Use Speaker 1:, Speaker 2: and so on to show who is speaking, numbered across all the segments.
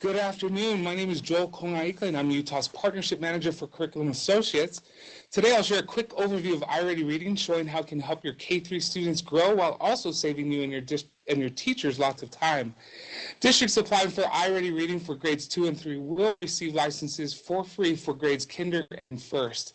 Speaker 1: Good afternoon. My name is Joel Kongaika, and I'm Utah's Partnership Manager for Curriculum Associates. Today, I'll share a quick overview of iReady Reading, showing how it can help your K-3 students grow while also saving you and your teachers lots of time. Districts applying for iReady Reading for grades 2 and 3 will receive licenses for free for grades kinder and first.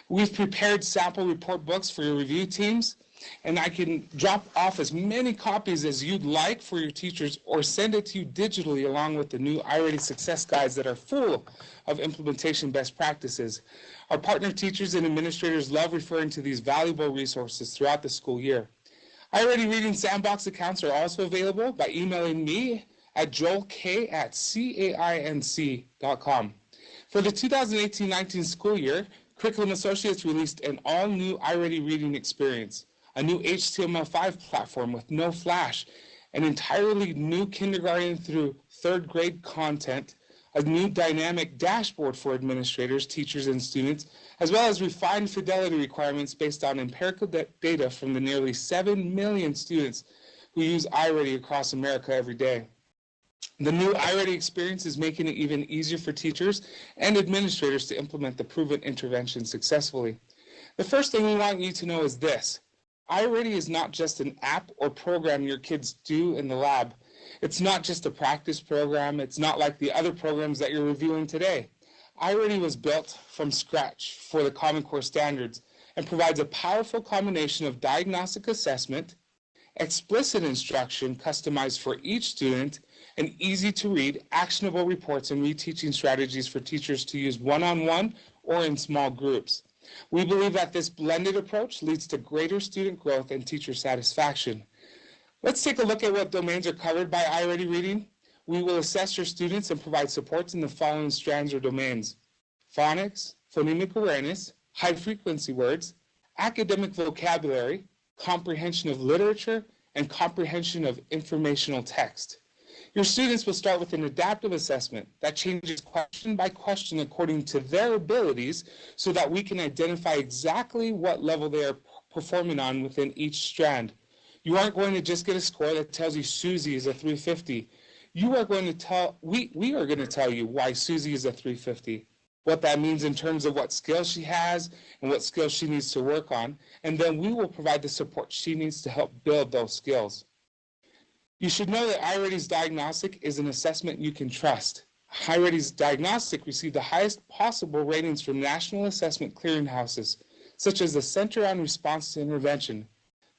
Speaker 1: We've prepared sample report books for your review teams, and I can drop off as many copies as you'd like for your teachers or send it to you digitally along with the new iReady Success Guides that are full of implementation best practices. Our partner teachers and administrators love referring to these valuable resources throughout the school year. iReady Reading Sandbox accounts are also available by emailing me at joelk@cainc.com. For the 2018-19 school year, Curriculum Associates released an all-new iReady Reading experience, a new HTML5 platform with no Flash, an entirely new kindergarten through third grade content, a new dynamic dashboard for administrators, teachers, and students, as well as refined fidelity requirements based on empirical data from the nearly 7 million students who use iReady across America every day. The new iReady experience is making it even easier for teachers and administrators to implement the proven intervention successfully. The first thing we want you to know is this: iReady is not just an app or program your kids do in the lab. It's not just a practice program. It's not like the other programs that you're reviewing today. iReady was built from scratch for the Common Core standards and provides a powerful combination of diagnostic assessment, explicit instruction customized for each student, and easy-to-read, actionable reports and reteaching strategies for teachers to use one-on-one or in small groups. We believe that this blended approach leads to greater student growth and teacher satisfaction. Let's take a look at what domains are covered by iReady Reading. We will assess your students and provide supports in the following strands or domains: phonics, phonemic awareness, high-frequency words, academic vocabulary, comprehension of literature, and comprehension of informational text. Your students will start with an adaptive assessment that changes question by question according to their abilities so that we can identify exactly what level they are performing on within each strand. You aren't going to just get a score that tells you Susie is a 350. We are going to tell you why Susie is a 350, what that means in terms of what skills she has and what skills she needs to work on, and then we will provide the support she needs to help build those skills. You should know that iReady's diagnostic is an assessment you can trust. iReady's diagnostic received the highest possible ratings from national assessment clearinghouses, such as the Center on Response to Intervention,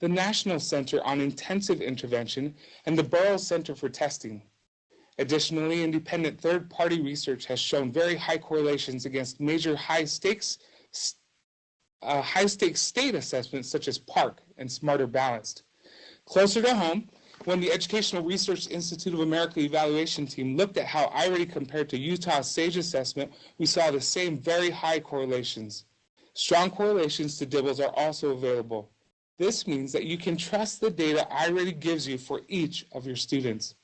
Speaker 1: the National Center on Intensive Intervention, and the Burroughs Center for Testing. Additionally, independent third-party research has shown very high correlations against major high-stakes state assessments such as PARCC and Smarter Balanced. Closer to home, when the Educational Research Institute of America evaluation team looked at how iReady compared to Utah's SAGE assessment, we saw the same very high correlations. Strong correlations to DIBELS are also available. This means that you can trust the data iReady gives you for each of your students.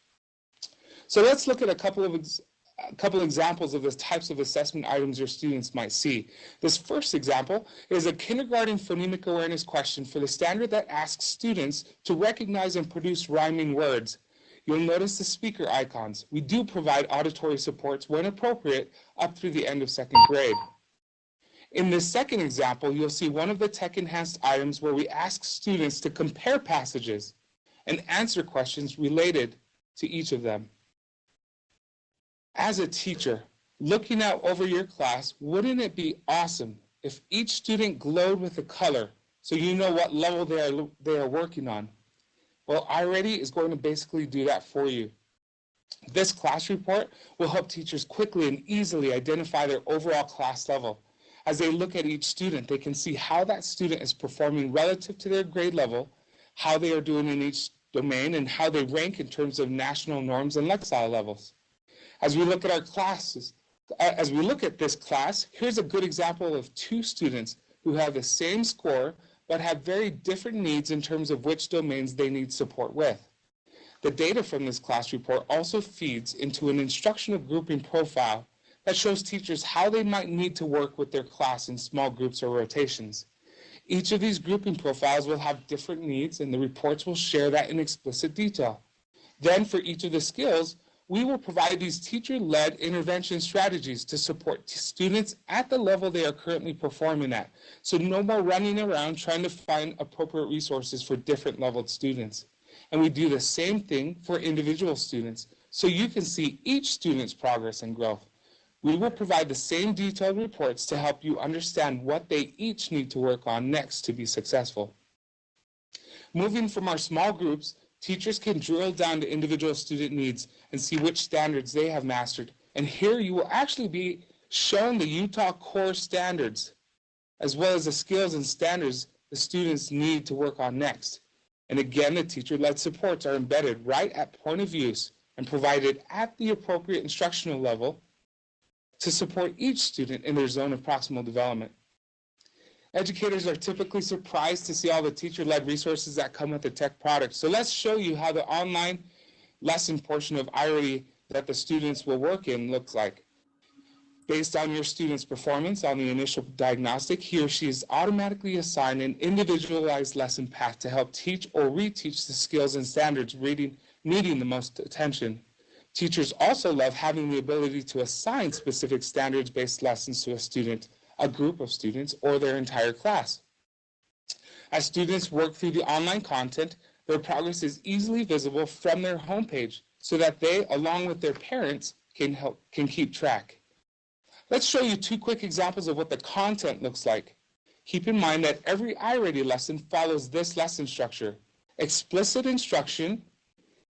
Speaker 1: So let's look at a couple of examples of the types of assessment items your students might see. This first example is a kindergarten phonemic awareness question for the standard that asks students to recognize and produce rhyming words. You'll notice the speaker icons. We do provide auditory supports when appropriate up through the end of second grade. In this second example, you'll see one of the tech-enhanced items where we ask students to compare passages and answer questions related to each of them. As a teacher, looking out over your class, wouldn't it be awesome if each student glowed with a color so you know what level they are working on? Well, iReady is going to basically do that for you. This class report will help teachers quickly and easily identify their overall class level. As they look at each student, they can see how that student is performing relative to their grade level, how they are doing in each domain, and how they rank in terms of national norms and Lexile levels. As we look at this class, here's a good example of two students who have the same score but have very different needs in terms of which domains they need support with. The data from this class report also feeds into an instructional grouping profile that shows teachers how they might need to work with their class in small groups or rotations. Each of these grouping profiles will have different needs, and the reports will share that in explicit detail. Then for each of the skills, we will provide these teacher-led intervention strategies to support students at the level they are currently performing at. So no more running around trying to find appropriate resources for different leveled students. And we do the same thing for individual students, so you can see each student's progress and growth. We will provide the same detailed reports to help you understand what they each need to work on next to be successful. Moving from our small groups, teachers can drill down to individual student needs and see which standards they have mastered. And here you will actually be shown the Utah core standards, as well as the skills and standards the students need to work on next. And again, the teacher-led supports are embedded right at point of use and provided at the appropriate instructional level to support each student in their zone of proximal development. Educators are typically surprised to see all the teacher-led resources that come with the tech product. So let's show you how the online lesson portion of iReady that the students will work in looks like. Based on your student's performance on the initial diagnostic, he or she is automatically assigned an individualized lesson path to help teach or reteach the skills and standards needing the most attention. Teachers also love having the ability to assign specific standards-based lessons to a student, a group of students, or their entire class. As students work through the online content, their progress is easily visible from their homepage so that they, along with their parents, can keep track. Let's show you two quick examples of what the content looks like. Keep in mind that every iReady lesson follows this lesson structure: explicit instruction,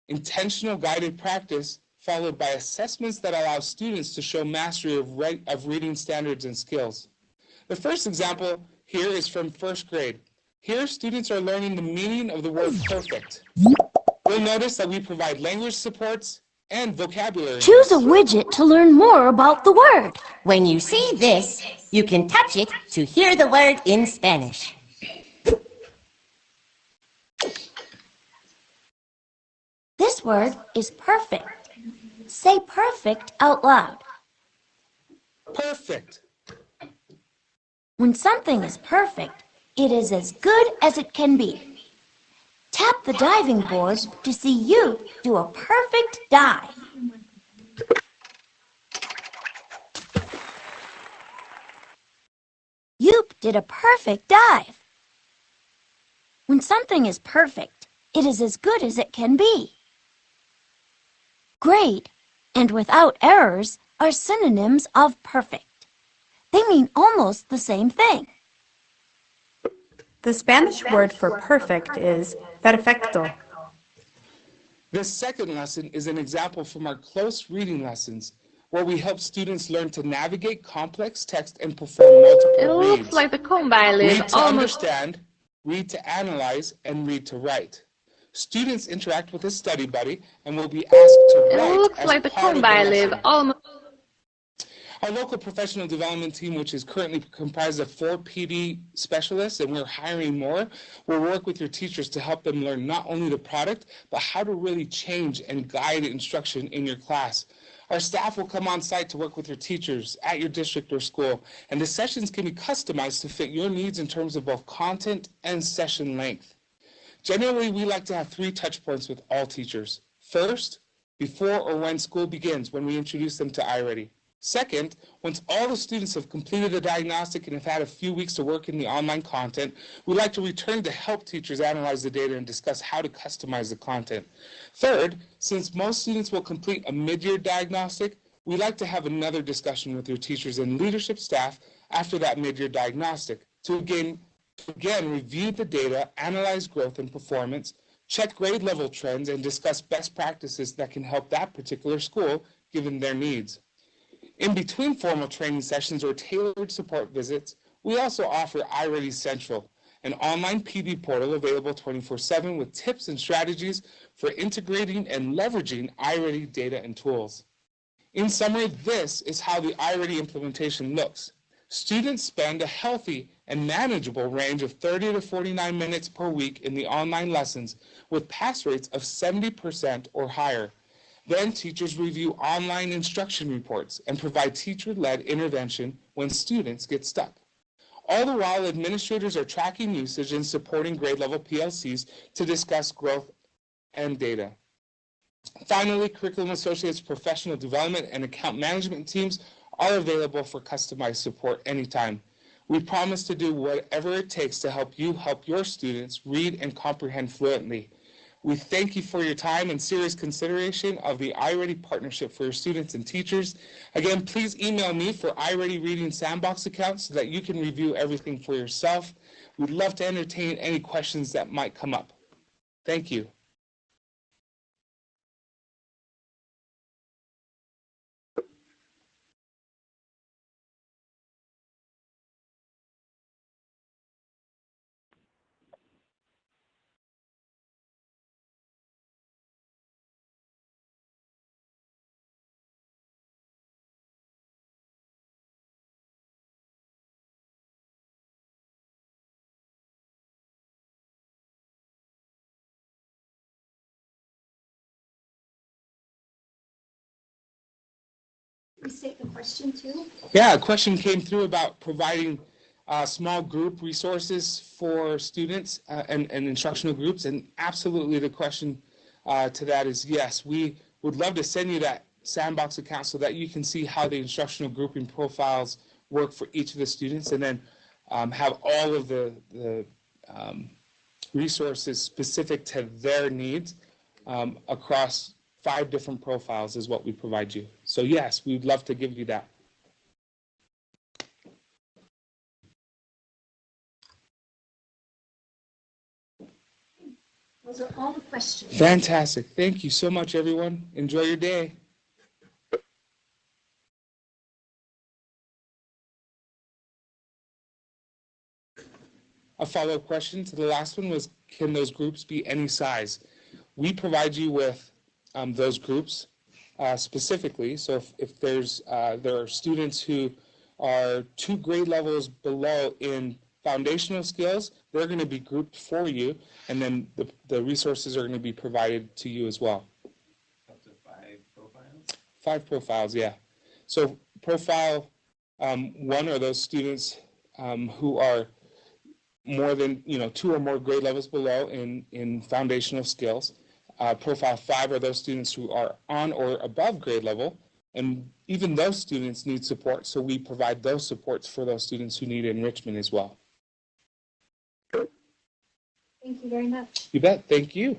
Speaker 1: intentional guided practice, followed by assessments that allow students to show mastery of reading standards and skills. The first example here is from first grade. Here, students are learning the meaning of the word perfect. You'll notice that we provide language supports and vocabulary.
Speaker 2: Choose a widget to learn more about the word.
Speaker 3: When you see this, you can touch it to hear the word in Spanish.
Speaker 2: This word is perfect. Say perfect out loud.
Speaker 1: Perfect.
Speaker 2: When something is perfect, it is as good as it can be. Tap the diving board to see you do a perfect dive. Yoop did a perfect dive. When something is perfect, it is as good as it can be. Great and without errors are synonyms of perfect. They mean almost the same thing.
Speaker 4: The Spanish word for perfect is perfecto.
Speaker 1: This second lesson is an example from our close reading lessons, where we help students learn to navigate complex text and perform multiple
Speaker 5: It
Speaker 1: reads.
Speaker 5: looks like the combine live
Speaker 1: Read to
Speaker 5: almost.
Speaker 1: understand, read to analyze, and read to write. Students interact with a study buddy and will be asked to
Speaker 5: It
Speaker 1: write
Speaker 5: looks
Speaker 1: as
Speaker 5: like the
Speaker 1: part of the
Speaker 5: combine live
Speaker 1: lesson.
Speaker 5: almost.
Speaker 1: Our local professional development team, which is currently comprised of 4 PD specialists, and we're hiring more, will work with your teachers to help them learn not only the product, but how to really change and guide instruction in your class. Our staff will come on site to work with your teachers at your district or school, and the sessions can be customized to fit your needs in terms of both content and session length. Generally, we like to have 3 touch points with all teachers. First, before or when school begins, when we introduce them to iReady. Second, once all the students have completed the diagnostic and have had a few weeks to work in the online content, we like to return to help teachers analyze the data and discuss how to customize the content. Third, since most students will complete a mid-year diagnostic, we like to have another discussion with your teachers and leadership staff after that mid-year diagnostic to again review the data, analyze growth and performance, check grade level trends, and discuss best practices that can help that particular school given their needs. In between formal training sessions or tailored support visits, we also offer iReady Central, an online PD portal available 24/7 with tips and strategies for integrating and leveraging iReady data and tools. In summary, this is how the iReady implementation looks. Students spend a healthy and manageable range of 30 to 49 minutes per week in the online lessons with pass rates of 70% or higher. Then teachers review online instruction reports and provide teacher-led intervention when students get stuck. All the while, administrators are tracking usage and supporting grade level PLCs to discuss growth and data. Finally, Curriculum Associates professional development and account management teams are available for customized support anytime. We promise to do whatever it takes to help you help your students read and comprehend fluently. We thank you for your time and serious consideration of the iReady partnership for your students and teachers. Again, please email me for iReady Reading Sandbox account so that you can review everything for yourself. We'd love to entertain any questions that might come up. Thank you.
Speaker 5: Restate the question too.
Speaker 1: Yeah, a question came through about providing small group resources for students and instructional groups, and absolutely the question to that is yes. We would love to send you that Sandbox account so that you can see how the instructional grouping profiles work for each of the students, and then have all of the resources specific to their needs across 5 different profiles is what we provide you. So yes, we'd love to give you that.
Speaker 5: Those are all the questions.
Speaker 1: Fantastic. Thank you so much, everyone. Enjoy your day. A follow-up question to the last one was, can those groups be any size? We provide you with those groups specifically. So if there are students who are 2 grade levels below in foundational skills, they're going to be grouped for you, and then the resources are going to be provided to you as well.
Speaker 6: Up to 5 profiles?
Speaker 1: 5 profiles, yeah. So profile 1 are those students who are more than 2 or more grade levels below in foundational skills. Profile 5 are those students who are on or above grade level, and even those students need support, so we provide those supports for those students who need enrichment as well.
Speaker 5: Thank you very much.
Speaker 1: You bet. Thank you.